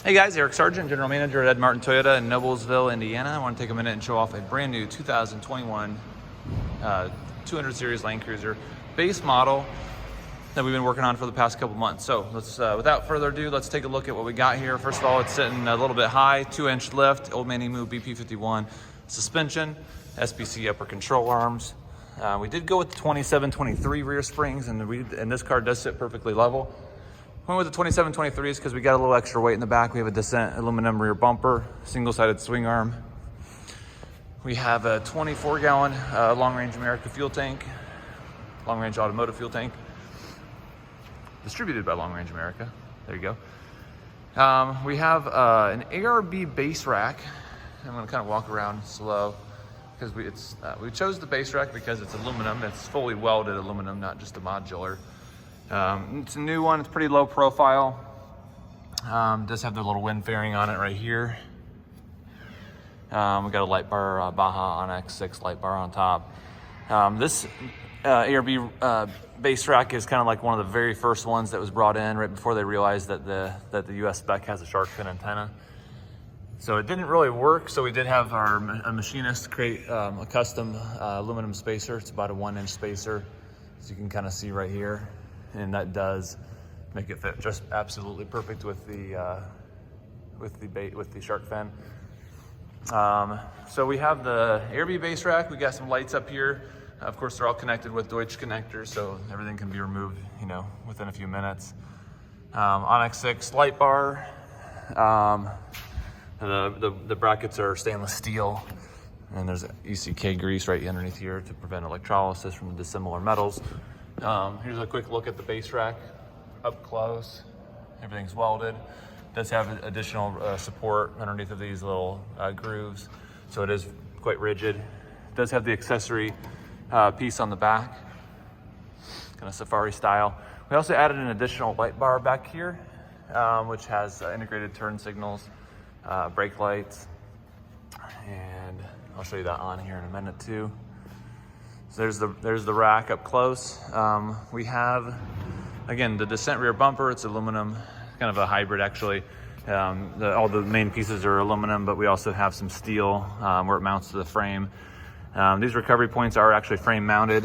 Hey guys, Eric Sargent, General Manager at Ed Martin Toyota in Noblesville, Indiana. I want to take a minute and show off a brand new 2021 200 Series Land Cruiser base model that we've been working on for the past couple months. So let's, without further ado, let's take a look at what we got here. First of all, it's sitting a little bit high, 2-inch lift, old Man Emu BP-51 suspension, SPC upper control arms. We did go with the 2723 rear springs, and this car does sit perfectly level. Went with the 2723s because we got a little extra weight in the back. We have a Dissent aluminum rear bumper, single-sided swing arm. We have a 24-gallon Long Range America fuel tank, Long Range Automotive fuel tank, distributed by Long Range America. There you go. We have an ARB Baserack. I'm going to kind of walk around slow because we chose the Baserack because it's aluminum. It's fully welded aluminum, not just a modular. It's a new one. It's pretty low profile. Does have the little wind fairing on it right here. We got a light bar, Baja Onyx 6 light bar on top. This ARB Baserack is kind of like one of the very first ones that was brought in right before they realized that the US spec has a shark fin antenna. So it didn't really work. So we did have a machinist create a custom aluminum spacer. It's about a 1-inch spacer, as you can kind of see right here. And that does make it fit just absolutely perfect with the shark fin. So we have the ARB Baserack. We got some lights up here. Of course, they're all connected with Deutsch connectors, so everything can be removed, you know, within a few minutes. Onyx 6 light bar. The brackets are stainless steel, and there's ECK grease right underneath here to prevent electrolysis from the dissimilar metals. Here's a quick look at the Baserack up close. Everything's welded. Does have additional support underneath of these little grooves, so it is quite rigid. It does have the accessory piece on the back, kind of safari style. We also added an additional light bar back here, which has integrated turn signals, brake lights, and I'll show you that on here in a minute too. So there's the rack up close. We have, again, the Dissent rear bumper. It's aluminum, kind of a hybrid actually. All the main pieces are aluminum, but we also have some steel where it mounts to the frame. These recovery points are actually frame mounted.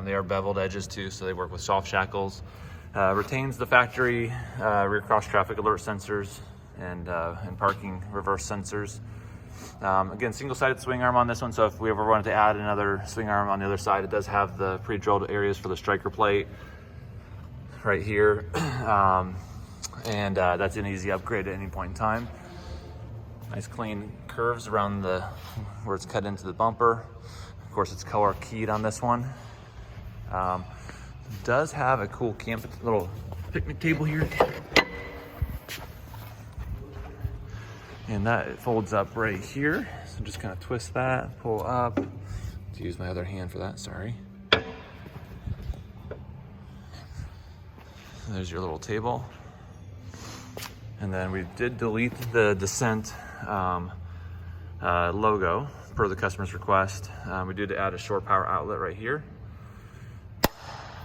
They are beveled edges too, so they work with soft shackles. Retains the factory rear cross traffic alert sensors and parking reverse sensors. Again, single-sided swing arm on this one, so if we ever wanted to add another swing arm on the other side, it does have the pre-drilled areas for the striker plate right here. And that's an easy upgrade at any point in time. Nice clean curves around where it's cut into the bumper. Of course, it's color keyed on this one. Does have a cool little picnic table here. And that folds up right here. So just kind of twist that, pull up. To use my other hand for that, sorry. There's your little table. And then we did delete the Dissent logo per the customer's request. We did add a shore power outlet right here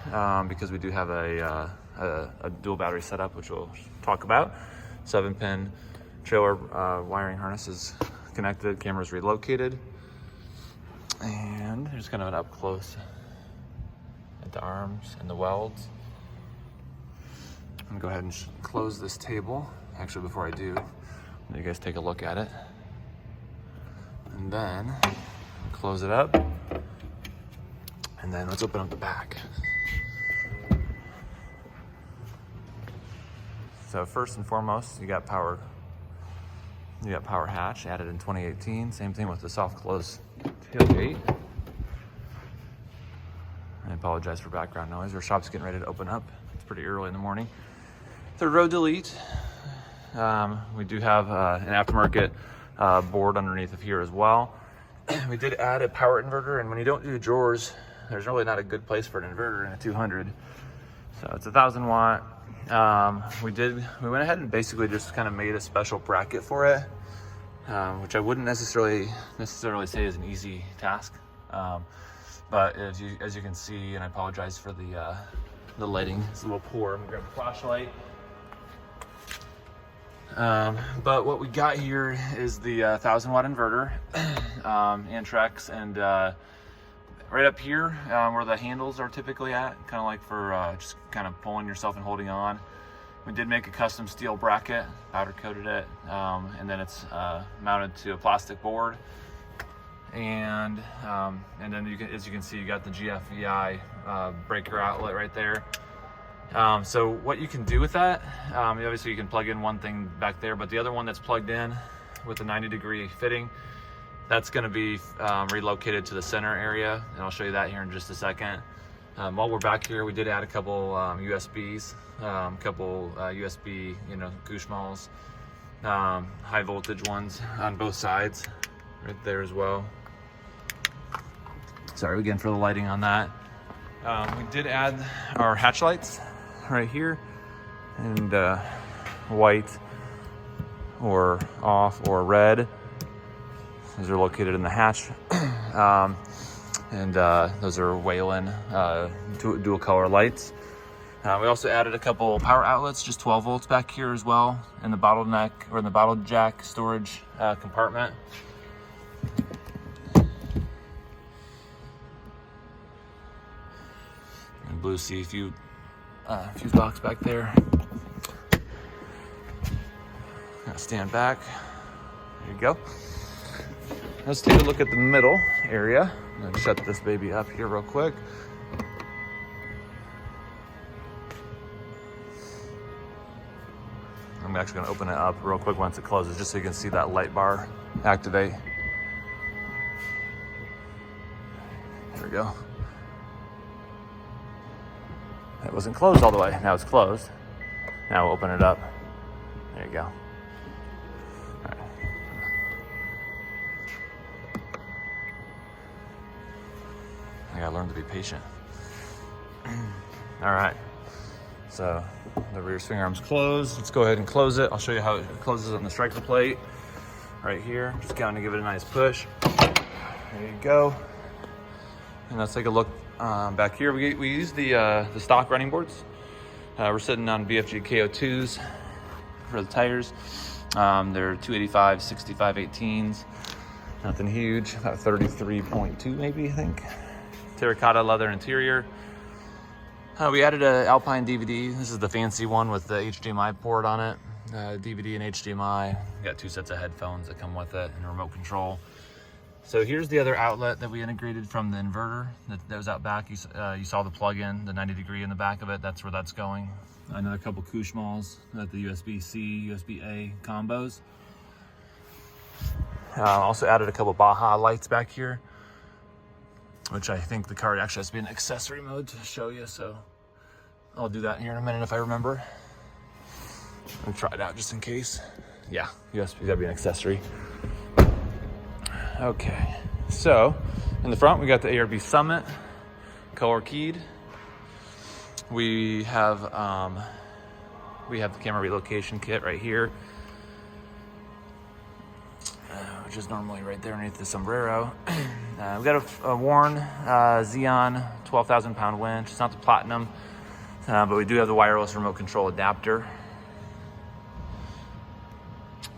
because we do have a dual battery setup, which we'll talk about. 7-pin trailer wiring harness is connected, camera's relocated. And there's kind of an up close at the arms and the welds. I'm gonna go ahead and close this table. Actually, before I do, let you guys take a look at it. And then close it up. And then let's open up the back. So first and foremost, you got power hatch added in 2018. Same thing with the soft close tailgate. I apologize for background noise. Our shop's getting ready to open up. It's pretty early in the morning. Third row delete. We do have an aftermarket board underneath of here as well. We did add a power inverter, and when you don't do drawers, there's really not a good place for an inverter in a 200. So it's 1,000 watt. We went ahead and basically just kind of made a special bracket for it, which I wouldn't necessarily say is an easy task. But as you can see, and I apologize for the lighting, it's a little poor. I'm gonna grab a flashlight. But what we got here is the 1000 watt inverter, Xantrex, and right up here where the handles are typically at, kind of like for just kind of pulling yourself and holding on. We did make a custom steel bracket, powder coated it, and then it's mounted to a plastic board. And then you can, as you can see, you got the GFEI breaker outlet right there. So what you can do with that, obviously you can plug in one thing back there, but the other one that's plugged in with a 90-degree fitting, that's going to be relocated to the center area, and I'll show you that here in just a second. While we're back here, we did add a couple USBs, USB, Gushmalls, high voltage ones on both sides, right there as well. Sorry again for the lighting on that. We did add our hatch lights right here, and white or off or red. These are located in the hatch, and those are Whalen dual color lights. We also added a couple power outlets, just 12 volts back here as well, in the bottleneck or in the bottle jack storage compartment. And blue sea fuse box back there. Gotta stand back. There you go. Let's take a look at the middle area. I'm gonna shut this baby up here real quick. I'm actually gonna open it up real quick once it closes, just so you can see that light bar activate. There we go. It wasn't closed all the way, now it's closed. Now we'll open it up. There you go. All right. I gotta learn to be patient. All right, so the rear swing arm's closed. Let's go ahead and close it. I'll show you how it closes on the striker plate right here. Just kind of give it a nice push. There you go. And let's take a look back here. We use the stock running boards. We're sitting on BFG KO2s for the tires. They're 285, 65, 18s. Nothing huge, about 33.2 maybe, I think. Terracotta leather interior. We added an Alpine DVD. This is the fancy one with the HDMI port on it. DVD and HDMI. We got 2 sets of headphones that come with it and a remote control. So here's the other outlet that we integrated from the inverter that was out back. You saw the plug-in, the 90-degree in the back of it. That's where that's going. Another couple Gushmalls at the USB-C, USB-A combos. Also added a couple Baja lights back here, which I think the card actually has to be in accessory mode to show you. So I'll do that here in a minute if I remember. I'll try it out just in case. Yeah, USB gotta be an accessory. Okay, so in the front we got the ARB Summit, color keyed. We have the camera relocation kit right here, which is normally right there underneath the sombrero. We got a worn Xeon 12,000 pound winch. It's not the platinum, but we do have the wireless remote control adapter.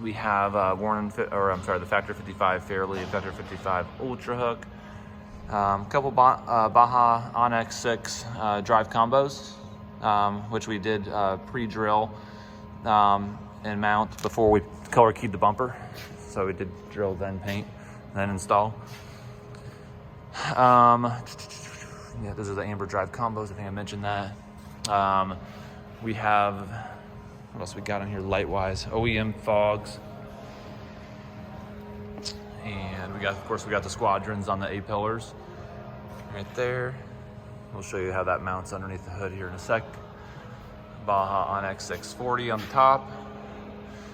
We have the Factor 55 Fairly and Factor 55 Ultra Hook. Couple Baja Onyx 6 drive combos, which we did pre-drill and mount before we color keyed the bumper. So we did drill, then paint, then install. Yeah, those are the amber drive combos. I think I mentioned that. We have, what else we got on here light-wise? OEM fogs. And we got, of course, we got the squadrons on the A-pillars right there. We'll show you how that mounts underneath the hood here in a sec. Baja Onyx 640 on the top.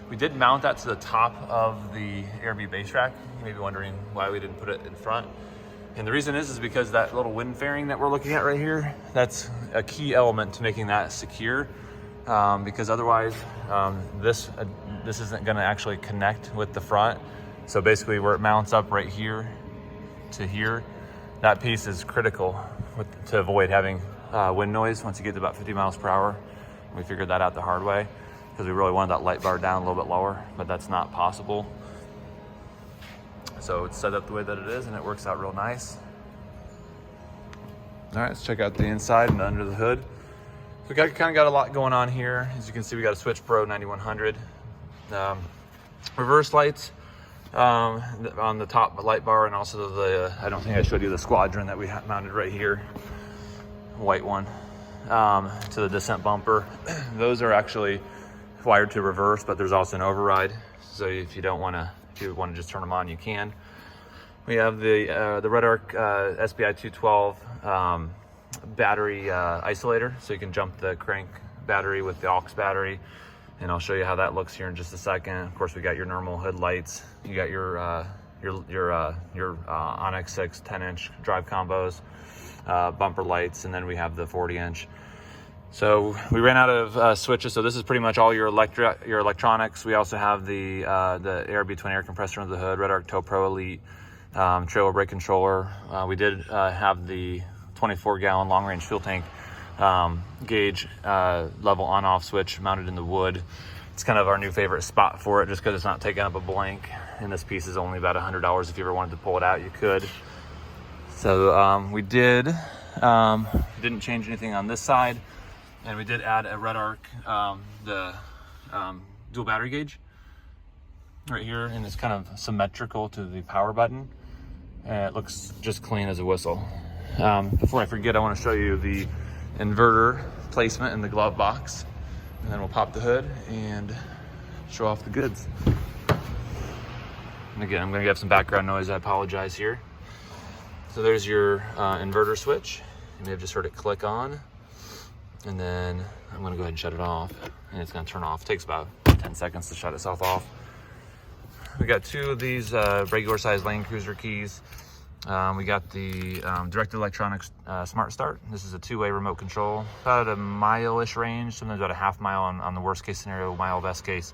We did mount that to the top of the ARB Baserack. You may be wondering why we didn't put it in front. And the reason is because that little wind fairing that we're looking at right here, that's a key element to making that secure. Because otherwise, this isn't gonna actually connect with the front. So basically where it mounts up right here to here, that piece is critical to avoid having wind noise once you get to about 50 miles per hour. We figured that out the hard way. because we really wanted that light bar down a little bit lower, but that's not possible. So it's set up the way that it is, and it works out real nice. All right, let's check out the inside and under the hood. So we kind of got a lot going on here. As you can see, we got a Switch Pro 9100. Reverse lights on the top light bar, and also the, I don't think I showed you the Squadron that we mounted right here, white one, to the Dissent bumper. Those are actually wired to reverse, but there's also an override. So if you don't want to, if you want to just turn them on, you can. We have the Redarc SPI 212 battery isolator, so you can jump the crank battery with the aux battery, and I'll show you how that looks here in just a second. Of course, we got your normal hood lights. You got your Onyx 6 10-inch drive combos, bumper lights, and then we have the 40-inch. So we ran out of switches, so this is pretty much all your electronics. We also have the ARB Twin Air Compressor under the hood, Redarc Tow Pro Elite, trailer brake controller. We did have the 24-gallon long-range fuel tank gauge level on-off switch mounted in the wood. It's kind of our new favorite spot for it, just because it's not taking up a blank, and this piece is only about $100. If you ever wanted to pull it out, you could. So we didn't change anything on this side, and we did add a Redarc dual battery gauge right here, and it's kind of symmetrical to the power button, and it looks just clean as a whistle. Before I forget, I want to show you the inverter placement in the glove box, and then we'll pop the hood and show off the goods. And again, I'm going to get some background noise. I apologize here. So there's your inverter switch. You may have just heard it click on, and then I'm going to go ahead and shut it off, and it's going to turn off. It takes about 10 seconds to shut itself off. We got two of these regular size lane cruiser keys. We got the Directed Electronics Smart Start. This is a two-way remote control, about a mile-ish range, sometimes about a half mile on the worst case scenario, mile best case.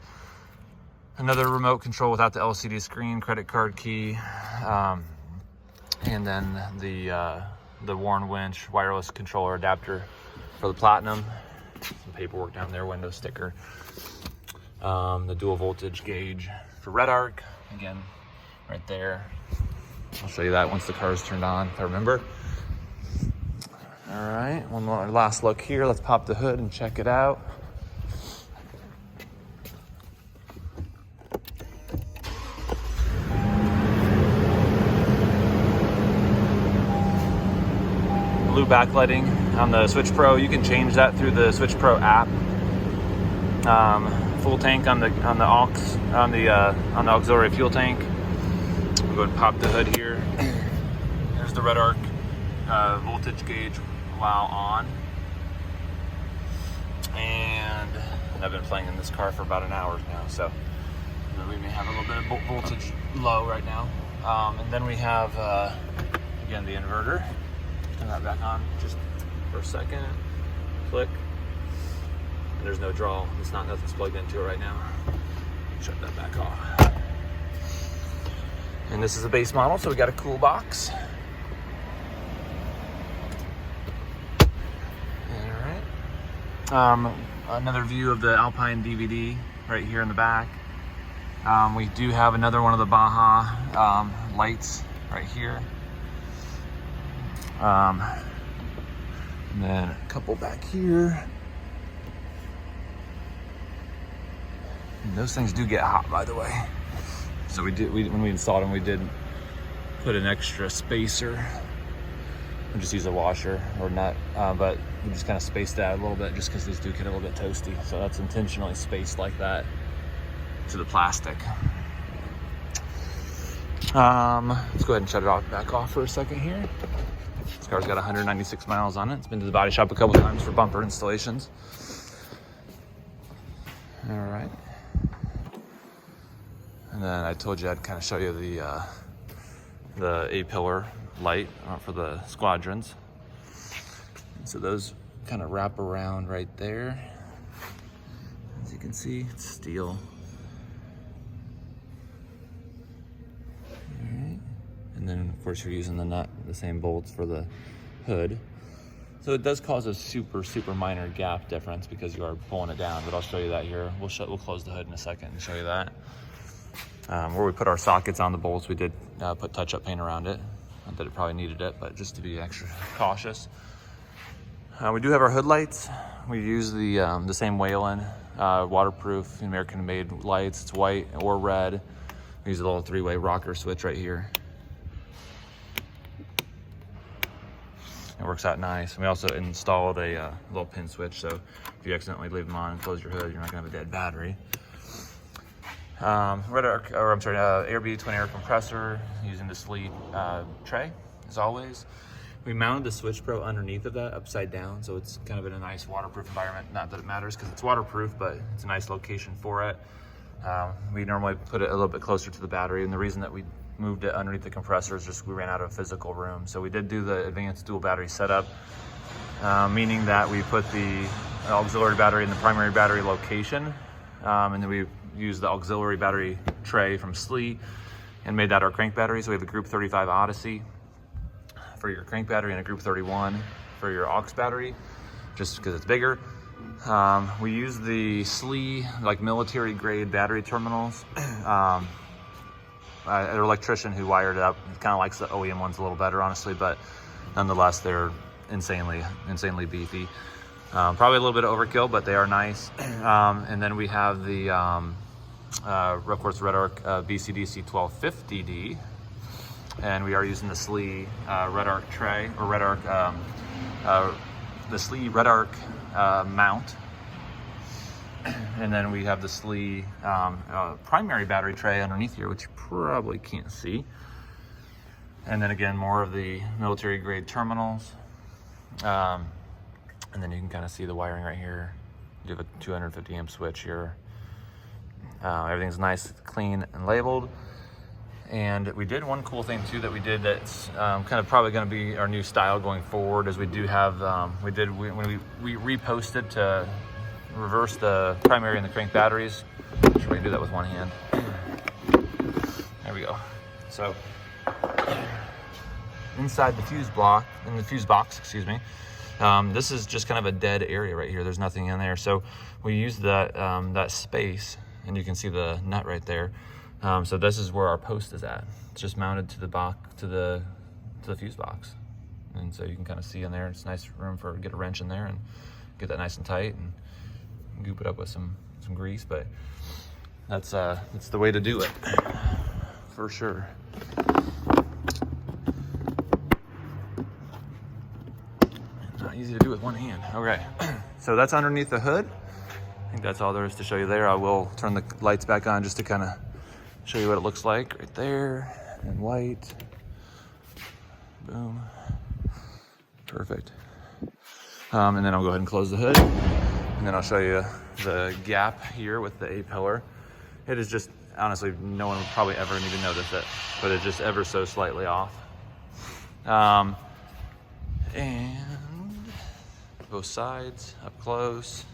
Another remote control without the LCD screen, credit card key, and then the Warn Winch wireless controller adapter for the Platinum. Some paperwork down there, window sticker. The dual voltage gauge for Redarc, again, right there. I'll show you that once the car is turned on, if I remember. All right, one more last look here. Let's pop the hood and check it out. Blue backlighting on the Switch Pro. You can change that through the Switch Pro app. Full tank on the auxiliary fuel tank. We'll go ahead and pop the hood here. There's the Redarc voltage gauge while on. And I've been playing in this car for about an hour now, so we may have a little bit of voltage low right now. And then we have, again, the inverter. Turn that back on just for a second. Click. And there's no draw. Nothing's plugged into it right now. Shut that back off. And this is a base model, so we got a cool box. All right. Another view of the Alpine DVD right here in the back. We do have another one of the Baja lights right here. And then a couple back here. And those things do get hot, by the way. So when we installed them, we did put an extra spacer. We just use a washer or nut, but we just kind of spaced that a little bit just because these do get a little bit toasty. So that's intentionally spaced like that to the plastic. Let's go ahead and shut it back off for a second here. This car's got 196 miles on it. It's been to the body shop a couple times for bumper installations. All right. And then I told you I'd kind of show you the A-pillar light for the Squadrons. So those kind of wrap around right there. As you can see, it's steel. All right. And then of course you're using the same bolts for the hood. So it does cause a super minor gap difference because you are pulling it down, but I'll show you that here. We'll close the hood in a second and show you that. Where we put our sockets on the bolts, we did put touch-up paint around it. Not that it probably needed it, but just to be extra cautious. We do have our hood lights. We use the same Whalen waterproof American-made lights. It's white or red. We use a little 3-way rocker switch right here. It works out nice. We also installed a little pin switch, so if you accidentally leave them on and close your hood, you're not gonna have a dead battery. ARB Twin Air Compressor using the Slee tray, as always. We mounted the Switch Pro underneath of that, upside down, so it's kind of in a nice waterproof environment. Not that it matters because it's waterproof, but it's a nice location for it. We normally put it a little bit closer to the battery, and the reason that we moved it underneath the compressor is just we ran out of physical room. So we did do the advanced dual battery setup, meaning that we put the auxiliary battery in the primary battery location, and then we used the auxiliary battery tray from Slee and made that our crank battery. So we have a Group 35 Odyssey for your crank battery and a Group 31 for your aux battery, just because it's bigger. We use the Slee like military grade battery terminals. An electrician who wired it up kind of likes the OEM ones a little better, honestly, but nonetheless, they're insanely beefy. Probably a little bit of overkill, but they are nice. And then we have the, of course, Redarc BCDC1250D, and we are using the Slee Redarc tray, or Redarc, the Slee Redarc mount. And then we have the Slee primary battery tray underneath here, which you probably can't see. And then again, more of the military grade terminals. And then you can kind of see the wiring right here. You have a 250 amp switch here. Everything's nice, clean, and labeled. And we did one cool thing too that we did that's kind of probably going to be our new style going forward, is we do have, when we reposted to reverse the primary and the crank batteries. Should we do that with one hand? There we go. So inside the fuse block, in the fuse box, excuse me, this is just kind of a dead area right here. There's nothing in there. So we use that that space, and you can see the nut right there. So this is where our post is at. It's just mounted to the box, to the fuse box, and so you can kind of see in there. It's nice room for get a wrench in there and get that nice and tight, and goop it up with some grease. But that's the way to do it, for sure. Not easy to do with one hand. Okay, so that's underneath the hood. I think that's all there is to show you there. I will turn the lights back on just to kind of show you what it looks like right there, in white. Boom. Perfect. And then I'll go ahead and close the hood, and then I'll show you the gap here with the A-pillar. It is just, honestly, no one would probably ever even notice it, but it's just ever so slightly off. And both sides, up close.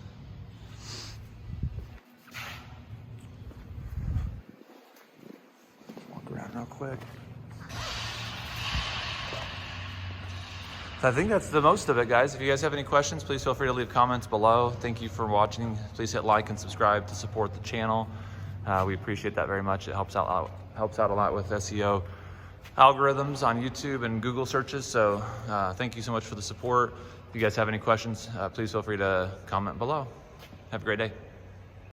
Walk around real quick. So I think that's the most of it, guys. If you guys have any questions, please feel free to leave comments below. Thank you for watching. Please hit like and subscribe to support the channel. We appreciate that very much. It helps out a lot with SEO algorithms on YouTube and Google searches. So thank you so much for the support. If you guys have any questions, please feel free to comment below. Have a great day.